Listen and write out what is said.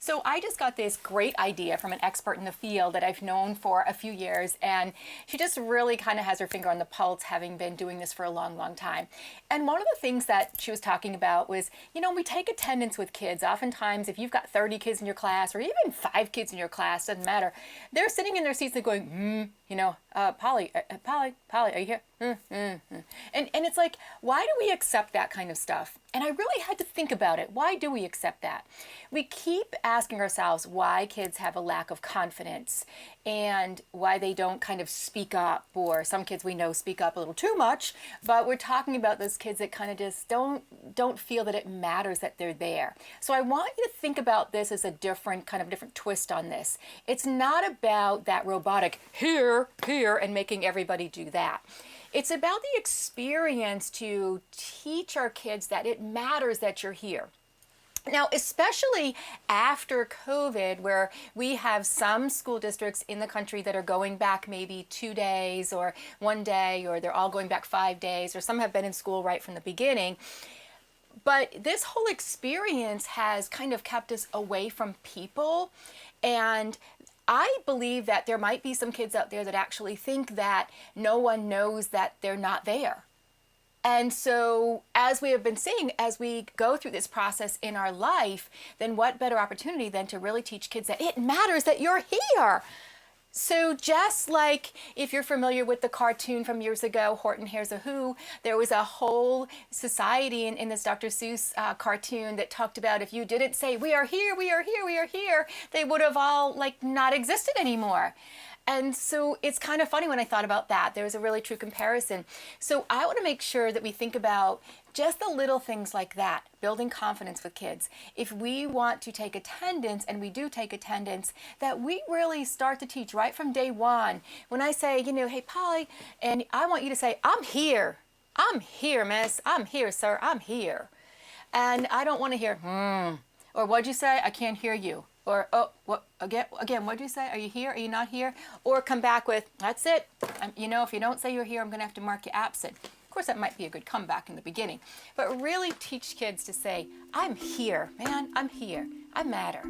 So I just got this great idea from an expert in the field that I've known for a few years, and she just really kind of has her finger on the pulse, having been doing this for a long, long time. And one of the things that she was talking about was, we take attendance with kids. Oftentimes, if you've got 30 kids in your class, or even 5 kids in your class, doesn't matter, they're sitting in their seats and going, Polly, are you here? And it's like, why do we accept that kind of stuff? And I really had to think about it. Why do we accept that? We keep asking ourselves why kids have a lack of confidence and why they don't kind of speak up, or some kids we know speak up a little too much, but we're talking about those kids that kind of just don't feel that it matters that they're there. So I want you to think about this as a different twist on this. It's not about that robotic here, and making everybody do that. It's about the experience to teach our kids that it matters that you're here. Now, especially after COVID, where we have some school districts in the country that are going back maybe 2 days or 1 day, or they're all going back 5 days, or some have been in school right from the beginning. But this whole experience has kind of kept us away from people. And I believe that there might be some kids out there that actually think that no one knows that they're not there. And so, as we have been saying, as we go through this process in our life, then what better opportunity than to really teach kids that it matters that you're here. So just like if you're familiar with the cartoon from years ago, Horton Hears a Who, there was a whole society in this Dr. Seuss cartoon that talked about if you didn't say, we are here, we are here, we are here, they would have all not existed anymore. And so it's kind of funny when I thought about that. There was a really true comparison. So I want to make sure that we think about just the little things like that, building confidence with kids. If we want to take attendance, and we do take attendance, that we really start to teach right from day one. When I say, hey, Polly, and I want you to say, I'm here. I'm here, miss. I'm here, sir. I'm here. And I don't want to hear, or what'd you say? I can't hear you. Or, oh, what, again, what did you say? Are you here? Are you not here? Or come back with, that's it. If you don't say you're here, I'm going to have to mark you absent. Of course, that might be a good comeback in the beginning. But really teach kids to say, I'm here, man. I'm here. I matter.